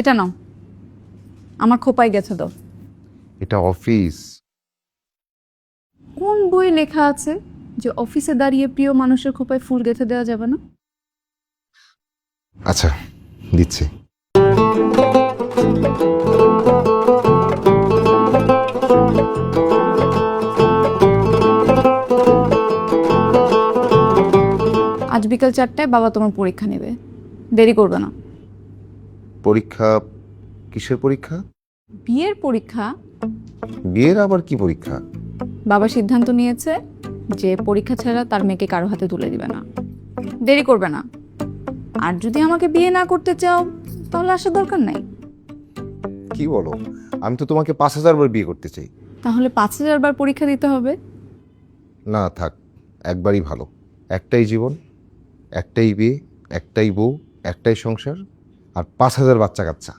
এটা নাও, আমার খোপায় গেছে দাও। এটা অফিস। কোন বই লেখা আছে যে অফিসে দাঁড়িয়ে প্রিয় মানুষের খোপায় ফুল গেঁথে দেওয়া যাবে না? আচ্ছা, দিচ্ছি। আজ বিকাল 4টায় বাবা তোমার পরীক্ষা নেবে, দেরি করবে না। পরীক্ষা? কিসের পরীক্ষা? বিয়ের পরীক্ষা। বিয়ের আবার কি পরীক্ষা? বাবা সিদ্ধান্ত নিয়েছে যে পরীক্ষা ছাড়া তার মেয়েকে কারো হাতে তুলে দিবে না। দেরি করবে না। আর যদি আমাকে বিয়ে না করতে চাও তাহলে আসার দরকার নাই। কি বলো? আমি তো তোমাকে 5,000 বার বিয়ে করতে চাই। তাহলে 5,000 বার পরীক্ষা দিতে হবে? না থাক, একবারই ভালো। একটাই জীবন, একটাই বিয়ে, একটাই বউ, একটাই সংসার, আর 5,000 বাচ্চা কাচ্চা।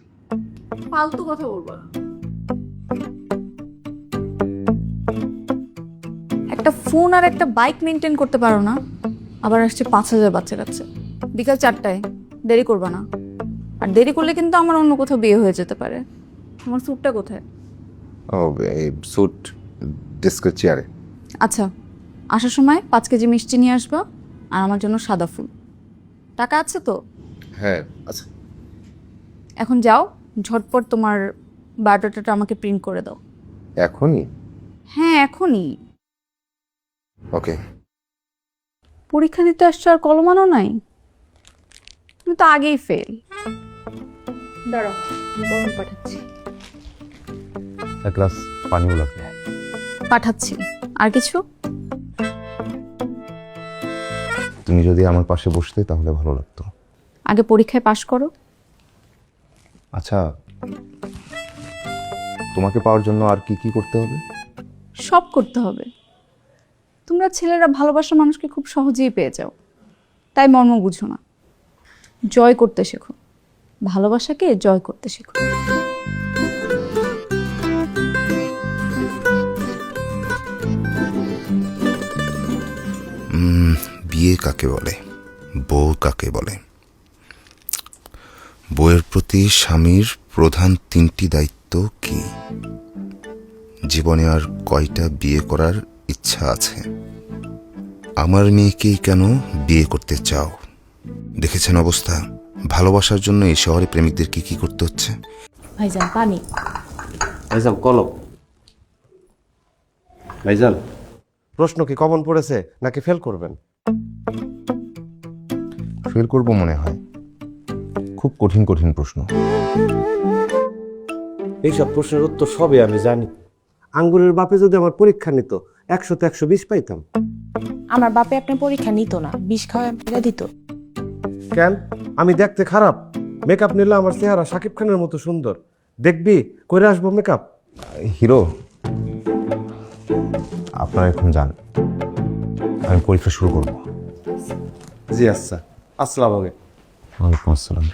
ফালতু কথা বলবা। একটা ফোন আর একটা বাইক মেনটেন করতে পারো না, আবার আসছে 5,000 বাচ্চা কাচ্চা। বিকাল 4টায়, দেরি করবা না। আর দেরি করলে কিন্তু আমার অন্য কোথাও বিয়ে হয়ে যেতে পারে। আমার স্যুটটা কোথায়? ও, এই স্যুট ডেস্কের চেয়ারে। আচ্ছা, আসার সময় 5 কেজি মিষ্টি নিয়ে আসবা, আর আমার জন্য সাদা ফুল। টাকা আছে তো? হ্যাঁ, আচ্ছা। এখন যাও, ঝটপট তোমার বায়োডাটাটা আমাকে প্রিন্ট করে দাও। এখনই? হ্যাঁ, এখনই। ওকে। পরীক্ষা দিতে আসছো আর কলমানো নাই? তুমি তো আগেই ফেল। দাঁড়াও, গরম পাঠাচ্ছি। এক গ্লাস পানিও লাগবে। পাঠাচ্ছি। আর কিছু? তুমি যদি আমার পাশে বসতে তাহলে ভালো লাগতো। আগে পরীক্ষায় পাশ করো। আচ্ছা, তোমাকে পাওয়ার জন্য আর কি কি করতে হবে? সব করতে হবে। তোমরা ছেলেরা ভালোবাসার মানুষকে খুব সহজেই পেয়ে যাও, তাই মর্ম বুঝো না। জয় করতে শেখো, ভালোবাসাকে জয় করতে শেখো। বিয়ে কাকে বলে, বউ কাকে বলে? বউয়ের প্রতি স্বামীর প্রধান 3টি দায়িত্ব কি? জীবনে আর কয়টা বিয়ে করার ইচ্ছা আছে? আমার মেয়েকেই কেন বিয়ে করতে চাও? দেখেছেন অবস্থা? ভালোবাসার জন্য এই শহরে প্রেমিকদের কি কি করতে হচ্ছে? ভাইজান পানি। ভাইজান কলম। ভাইজান, প্রশ্ন কি কমন পড়েছে নাকি ফেল করবেন? ফেল করবো মনে হয়। খুব কঠিন কঠিন প্রশ্ন। এইসব প্রশ্নের উত্তর সবই আমি জানি। আঙ্গুরের বাপে যদি আমার পরীক্ষা নিত 100-তে 120 পাইতাম। আমার বাপে আপনার পরীক্ষা নিত না, বিষ খাওয়ায় ফেলে দিত। কেন? আমি দেখতে খারাপ? মেকআপ নিলে আমার চেহারা শাকিব খানের মতো সুন্দর। দেখবি করে আসবো মেকআপ। হিরো, আপনারা এখন যান, আমি পরীক্ষা শুরু করবো। জি আচ্ছা, আসসালামু আলাইকুম। ওয়ালাইকুম আসসালাম।